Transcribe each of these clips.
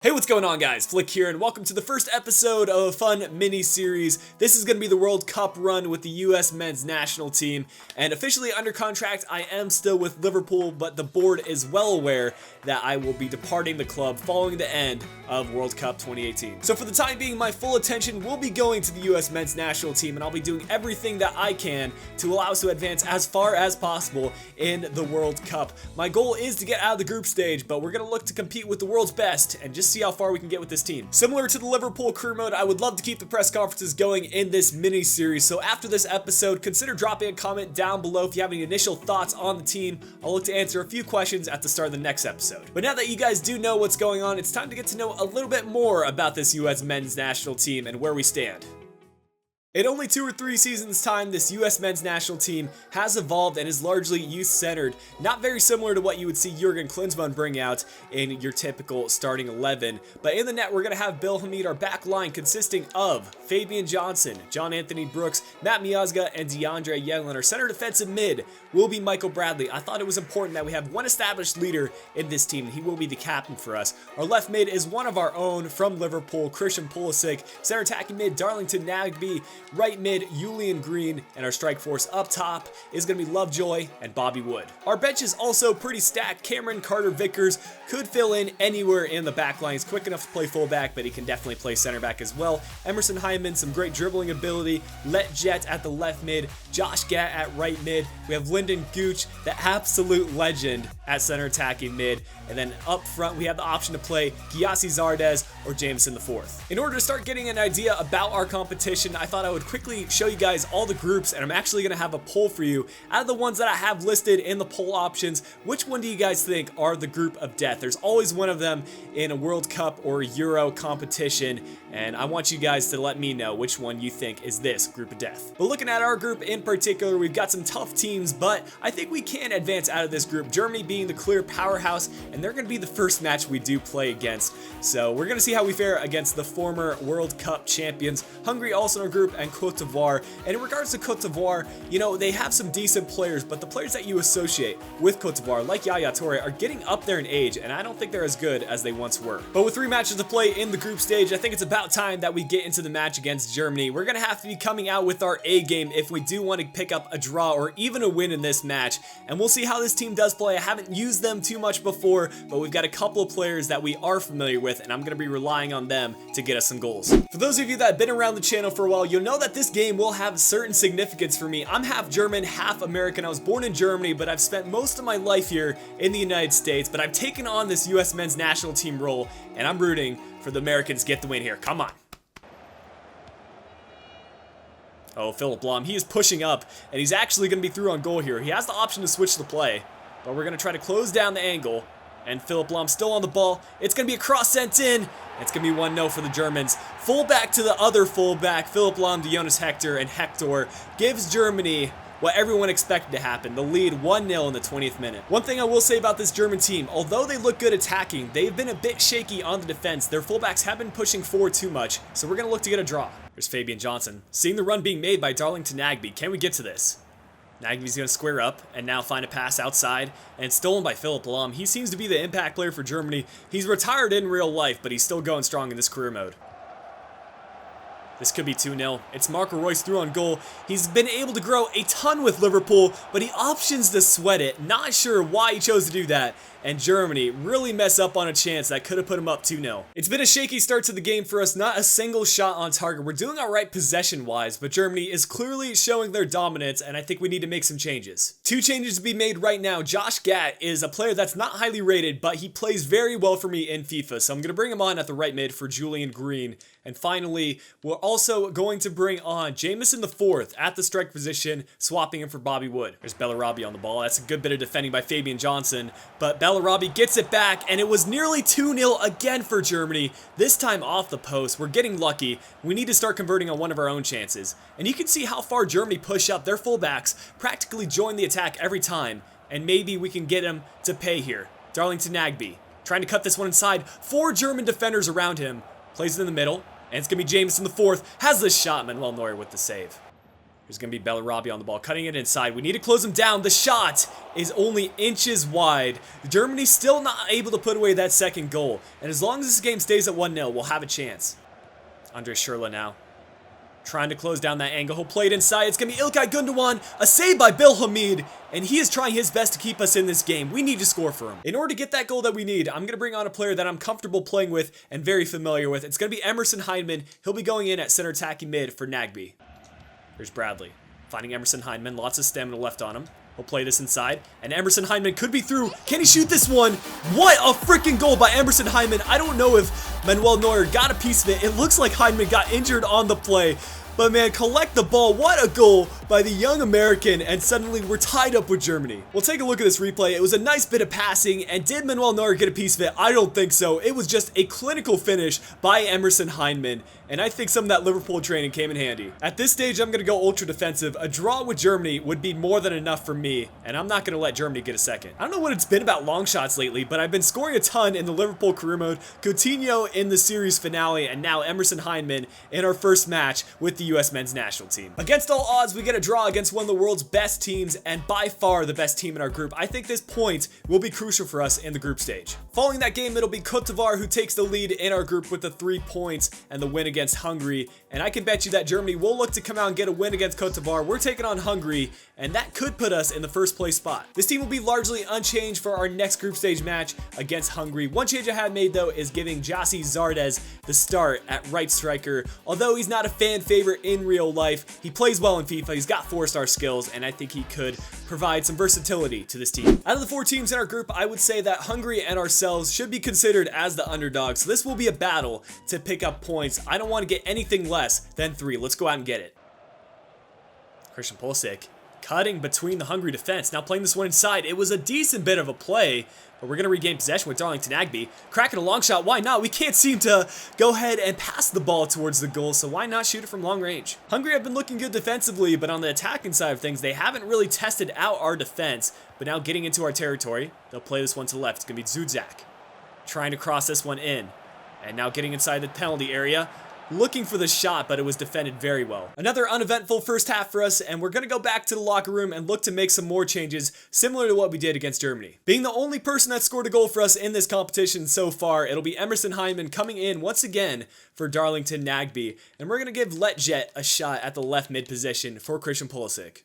Hey, what's going on, guys? Flick here, and welcome to the first episode of a fun mini-series. This is going to be the World Cup run with the US men's national team, and officially under contract, I am still with Liverpool, but the board is well aware that I will be departing the club following the end of World Cup 2018. So for the time being, my full attention will be going to the US men's national team, and I'll be doing everything that I can to allow us to advance as far as possible in the World Cup. My goal is to get out of the group stage, but we're going to look to compete with the world's best and just see how far we can get with this team. Similar to the Liverpool Career Mode, I would love to keep the press conferences going in this mini-series, so after this episode, consider dropping a comment down below if you have any initial thoughts on the team. I'll look to answer a few questions at the start of the next episode. But now that you guys do know what's going on, it's time to get to know a little bit more about this US men's national team and where we stand. In only 2 or 3 seasons' time, this US men's national team has evolved and is largely youth-centered, not very similar to what you would see Jurgen Klinsmann bring out in your typical starting 11. But in the net, we're going to have Bill Hamid, our back line consisting of Fabian Johnson, John Anthony Brooks, Matt Miazga, and DeAndre Yedlin. Our center defensive mid will be Michael Bradley. I thought it was important that we have one established leader in this team, and he will be the captain for us. Our left mid is one of our own from Liverpool, Christian Pulisic. Center attacking mid, Darlington Nagbe. Right mid, Julian Green, and our strike force up top is going to be Lovejoy and Bobby Wood. Our bench is also pretty stacked. Cameron Carter-Vickers could fill in anywhere in the back line. He's quick enough to play fullback, but he can definitely play center back as well. Emerson Hyman, some great dribbling ability. Let Jet at the left mid. Josh Gatt at right mid. We have Lyndon Gooch, the absolute legend, at center attacking mid. And then up front, we have the option to play Gyasi Zardes or Jameson IV. In order to start getting an idea about our competition, I thought I would quickly show you guys all the groups, and I'm actually going to have a poll for you. Out of the ones that I have listed in the poll options, which one do you guys think are the group of death? There's always one of them in a World Cup or Euro competition, and I want you guys to let me know which one you think is this group of death. But looking at our group in particular, we've got some tough teams, but I think we can advance out of this group. Germany being the clear powerhouse, and they're going to be the first match we do play against. So we're going to see how we fare against the former World Cup champions. Hungary also in our group, and Cote d'Ivoire. And in regards to Cote d'Ivoire, you know, they have some decent players, but the players that you associate with Cote d'Ivoire, like Yaya Toure, are getting up there in age, and I don't think they're as good as they once were. But with 3 matches to play in the group stage, I think it's about time that we get into the match against Germany. We're going to have to be coming out with our A game if we do want to pick up a draw or even a win in this match, and we'll see how this team does play. I haven't used them too much before, but we've got a couple of players that we are familiar with, and I'm going to be relying on them to get us some goals. For those of you that have been around the channel for a while, you'll know that this game will have certain significance for me. I'm half German, half American. I was born in Germany, but I've spent most of my life here in the United States, but I've taken on this US men's national team role, and I'm rooting for the Americans to get the win here. Come on. Oh, Philip Lahm, he is pushing up, and he's actually going to be through on goal here. He has the option to switch the play, but we're going to try to close down the angle, and Philip Lahm still on the ball. It's going to be a cross sent in. It's going to be 1-0 for the Germans. Fullback to the other fullback, Philip Lahm to Jonas Hector, and Hector gives Germany what everyone expected to happen, the lead 1-0 in the 20th minute. One thing I will say about this German team, although they look good attacking, they've been a bit shaky on the defense. Their fullbacks have been pushing forward too much, so we're going to look to get a draw. There's Fabian Johnson. Seeing the run being made by Darlington Nagbe. Can we get to this? Nagbe's going to square up and now find a pass outside, and it's stolen by Philip Lahm. He seems to be the impact player for Germany. He's retired in real life, but he's still going strong in this career mode. This could be 2-0. It's Marco Reus through on goal. He's been able to grow a ton with Liverpool, but he options to sweat it. Not sure why he chose to do that. And Germany really mess up on a chance that could have put him up 2-0. It's been a shaky start to the game for us. Not a single shot on target. We're doing all right possession-wise, but Germany is clearly showing their dominance, and I think we need to make some changes. 2 changes to be made right now. Josh Gatt is a player that's not highly rated, but he plays very well for me in FIFA, so I'm going to bring him on at the right mid for Julian Green. And finally, we're also going to bring on Jameson IV at the strike position, swapping him for Bobby Wood. There's Bellarabi on the ball. That's a good bit of defending by Fabian Johnson, but Bellarabi gets it back, and it was nearly 2-0 again for Germany, this time off the post. We're getting lucky. We need to start converting on one of our own chances. And you can see how far Germany push up. Their fullbacks practically join the attack every time, and maybe we can get him to pay here. Darlington Nagbe trying to cut this one inside. 4 German defenders around him. Plays it in the middle, and it's going to be Jameson IV. Has the shot, Manuel Neuer with the save. There's going to be Bellarabi on the ball, cutting it inside. We need to close him down. The shot is only inches wide. Germany's still not able to put away that second goal. And as long as this game stays at 1-0, we'll have a chance. Andre Schürrle now, trying to close down that angle. He'll play it inside. It's going to be İlkay Gündoğan. A save by Bill Hamid. And he is trying his best to keep us in this game. We need to score for him. In order to get that goal that we need, I'm going to bring on a player that I'm comfortable playing with and very familiar with. It's going to be Emerson Hyndman. He'll be going in at center attacking mid for Nagbe. There's Bradley, finding Emerson Hyndman. Lots of stamina left on him. He'll play this inside, and Emerson Hyndman could be through. Can he shoot this one? What a freaking goal by Emerson Hyndman. I don't know if Manuel Neuer got a piece of it. It looks like Hyndman got injured on the play. But man, collect the ball. What a goal by the young American, and suddenly we're tied up with Germany. We'll take a look at this replay. It was a nice bit of passing, and did Manuel Neuer get a piece of it? I don't think so. It was just a clinical finish by Emerson Hyndman, and I think some of that Liverpool training came in handy. At this stage, I'm going to go ultra defensive. A draw with Germany would be more than enough for me, and I'm not going to let Germany get a second. I don't know what it's been about long shots lately, but I've been scoring a ton in the Liverpool Career Mode, Coutinho in the series finale, and now Emerson Hyndman in our first match with the US men's national team. Against all odds, we get a draw against one of the world's best teams, and by far the best team in our group. I think this point will be crucial for us in the group stage. Following that game, it'll be Côte d'Ivoire who takes the lead in our group with the 3 points and the win against Hungary. And I can bet you that Germany will look to come out and get a win against Côte d'Ivoire. We're taking on Hungary, and that could put us in the first place spot. This team will be largely unchanged for our next group stage match against Hungary. One change I have made though is giving Gyasi Zardes the start at right striker. Although he's not a fan favorite in real life, he plays well in FIFA. He's got 4-star skills, and I think he could provide some versatility to this team. Out of the 4 teams in our group, I would say that Hungary and ourselves should be considered as the underdogs. So this will be a battle to pick up points. I don't want to get anything less than 3. Let's go out and get it. Christian Pulisic cutting between the Hungary defense. Now playing this one inside. It was a decent bit of a play, but we're going to regain possession with Darlington Nagbe. Cracking a long shot. Why not? We can't seem to go ahead and pass the ball towards the goal, so why not shoot it from long range? Hungary have been looking good defensively, but on the attacking side of things, they haven't really tested out our defense. But now getting into our territory, they'll play this one to the left. It's going to be Zuzak trying to cross this one in. And now getting inside the penalty area. Looking for the shot, but it was defended very well. Another uneventful first half for us, and we're going to go back to the locker room and look to make some more changes, similar to what we did against Germany. Being the only person that scored a goal for us in this competition so far, it'll be Emerson Hyndman coming in once again for Darlington Nagbe, and we're going to give Letjet a shot at the left mid position for Christian Pulisic.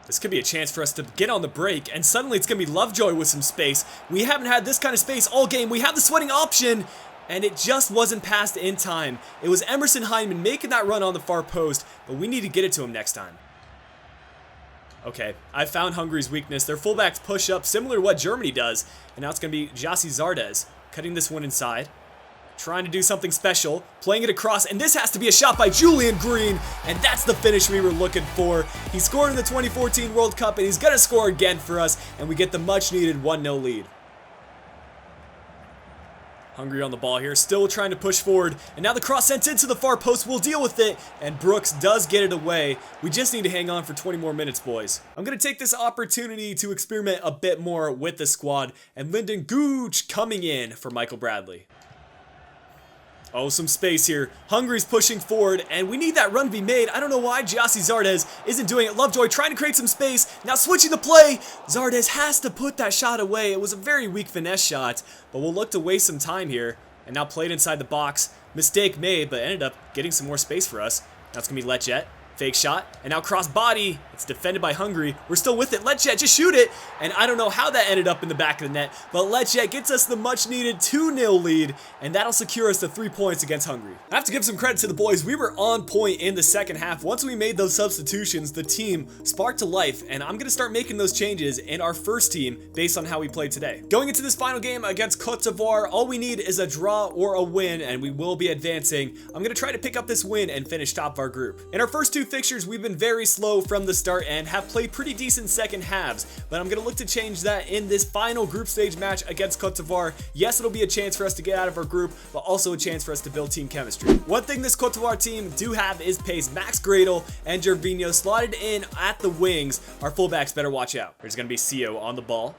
This could be a chance for us to get on the break, and suddenly it's going to be Lovejoy with some space. We haven't had this kind of space all game. We have the sweating option, and it just wasn't passed in time. It was Emerson Hyndman making that run on the far post, but we need to get it to him next time. Okay, I found Hungary's weakness. Their fullbacks push up, similar to what Germany does, and now it's going to be Gyasi Zardes cutting this one inside, trying to do something special, playing it across, and this has to be a shot by Julian Green, and that's the finish we were looking for. He scored in the 2014 World Cup, and he's going to score again for us, and we get the much-needed 1-0 lead. Hungary on the ball here, still trying to push forward, and now the cross sent into the far post. We'll deal with it, and Brooks does get it away. We just need to hang on for 20 more minutes, boys. I'm going to take this opportunity to experiment a bit more with the squad, and Lyndon Gooch coming in for Michael Bradley. Oh, some space here. Hungary's pushing forward, and we need that run to be made. I don't know why Gyasi Zardes isn't doing it. Lovejoy trying to create some space. Now switching the play. Zardes has to put that shot away. It was a very weak finesse shot, but we'll look to waste some time here. And now played inside the box. Mistake made, but ended up getting some more space for us. Now it's going to be Letjet. Fake shot, and now cross body. It's defended by Hungary. We're still with it. Letjet, just shoot it. And I don't know how that ended up in the back of the net, but Letjet gets us the much-needed 2-0 lead, and that'll secure us the 3 points against Hungary. I have to give some credit to the boys. We were on point in the second half. Once we made those substitutions, the team sparked to life, and I'm going to start making those changes in our first team based on how we played today. Going into this final game against Côte d'Ivoire, all we need is a draw or a win, and we will be advancing. I'm going to try to pick up this win and finish top of our group. In our first 2 fixtures, we've been very slow from the start and have played pretty decent second halves, but I'm going to look to change that in this final group stage match against Côte d'Ivoire. Yes, it'll be a chance for us to get out of our group, but also a chance for us to build team chemistry. One thing this Côte d'Ivoire team do have is pace. Max Gradel and Gervinho slotted in at the wings. Our fullbacks better watch out. There's going to be Sio on the ball,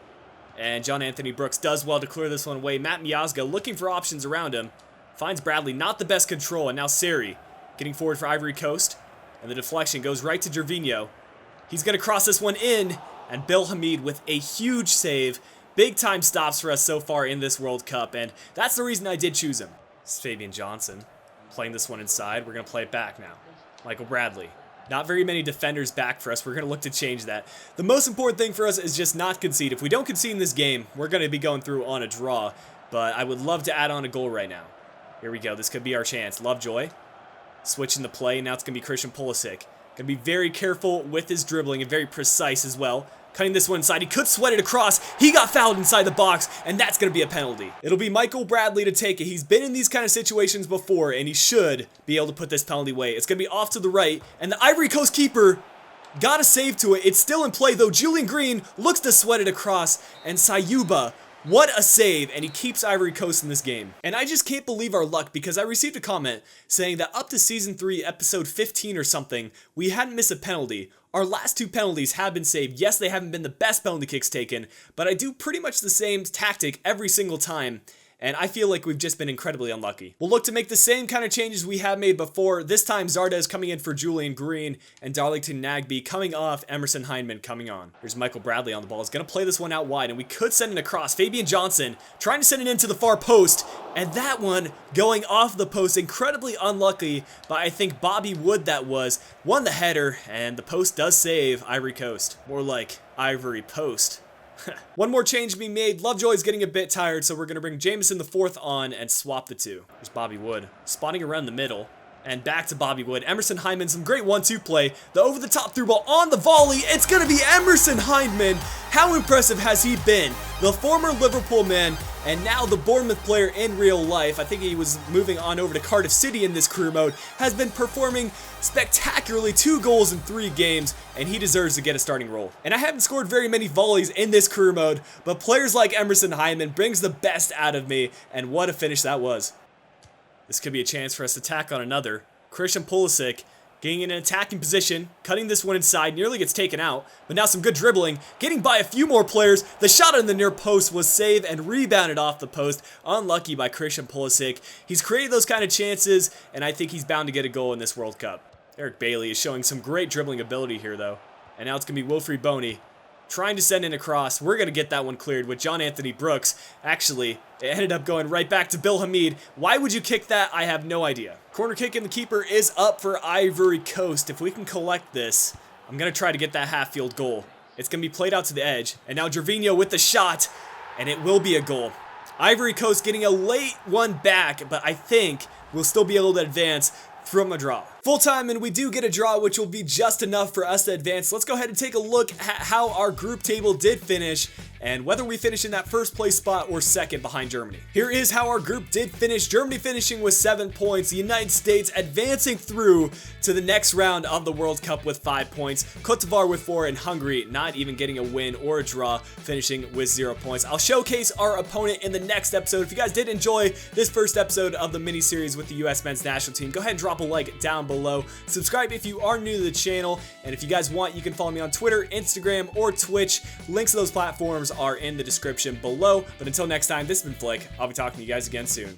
and John Anthony Brooks does well to clear this one away. Matt Miazga looking for options around him. Finds Bradley, not the best control, and now Seri getting forward for Ivory Coast. And the deflection goes right to Gervinho. He's going to cross this one in. And Bill Hamid with a huge save. Big time stops for us so far in this World Cup. And that's the reason I did choose him. This is Fabian Johnson playing this one inside. We're going to play it back now. Michael Bradley. Not very many defenders back for us. We're going to look to change that. The most important thing for us is just not concede. If we don't concede in this game, we're going to be going through on a draw. But I would love to add on a goal right now. Here we go. This could be our chance. Lovejoy. Switching the play. Now it's going to be Christian Pulisic. Going to be very careful with his dribbling and very precise as well. Cutting this one inside. He could sweat it across. He got fouled inside the box, and that's going to be a penalty. It'll be Michael Bradley to take it. He's been in these kind of situations before, and he should be able to put this penalty away. It's going to be off to the right, and the Ivory Coast keeper got a save to it. It's still in play, though. Julian Green looks to sweat it across, and Sayuba, what a save, and he keeps Ivory Coast in this game. And I just can't believe our luck, because I received a comment saying that up to Season 3, Episode 15 or something, we hadn't missed a penalty. Our last 2 penalties have been saved. Yes, they haven't been the best penalty kicks taken, but I do pretty much the same tactic every single time, and I feel like we've just been incredibly unlucky. We'll look to make the same kind of changes we have made before. This time, Zardes coming in for Julian Green, and Darlington Nagbe coming off, Emerson Hyndman coming on. Here's Michael Bradley on the ball. He's going to play this one out wide, and we could send it across. Fabian Johnson trying to send it into the far post, and that one going off the post. Incredibly unlucky, but I think Bobby Wood that was won the header, and the post does save Ivory Coast. More like Ivory Post. One more change being made. Lovejoy's getting a bit tired, so we're going to bring Jameson the 4th on and swap the 2. There's Bobby Wood spotting around the middle. And back to Bobby Wood. Emerson Hyndman, some great 1-2 play. The over-the-top through ball on the volley. It's going to be Emerson Hyndman. How impressive has he been? The former Liverpool man and now the Bournemouth player in real life. I think he was moving on over to Cardiff City in this career mode. Has been performing spectacularly. 2 goals in 3 games, and he deserves to get a starting role. And I haven't scored very many volleys in this career mode, but players like Emerson Hyndman brings the best out of me, and what a finish that was. This could be a chance for us to tack on another. Christian Pulisic getting in an attacking position, cutting this one inside, nearly gets taken out, but now some good dribbling, getting by a few more players. The shot in the near post was saved and rebounded off the post. Unlucky by Christian Pulisic. He's created those kind of chances, and I think he's bound to get a goal in this World Cup. Eric Bailey is showing some great dribbling ability here, though. And now it's going to be Wilfried Boney trying to send in across. We're going to get that one cleared with John Anthony Brooks. Actually, it ended up going right back to Bill Hamid. Why would you kick that? I have no idea. Corner kick and the keeper is up for Ivory Coast. If we can collect this, I'm going to try to get that half-field goal. It's going to be played out to the edge. And now Gervinho with the shot, and it will be a goal. Ivory Coast getting a late one back, but I think we'll still be able to advance from a draw. Full time, and we do get a draw, which will be just enough for us to advance. Let's go ahead and take a look at how our group table did finish and whether we finish in that first place spot or second behind Germany. Here is how our group did finish. Germany finishing with 7 points. The United States advancing through to the next round of the World Cup with 5 points. Côte d'Ivoire with 4, and Hungary not even getting a win or a draw, finishing with 0 points. I'll showcase our opponent in the next episode. If you guys did enjoy this first episode of the mini-series with the US men's national team, go ahead and drop a like down below. Subscribe if you are new to the channel, and if you guys want, you can follow me on Twitter, Instagram, or Twitch. Links to those platforms are in the description below. But until next time, this has been Flick. I'll be talking to you guys again soon.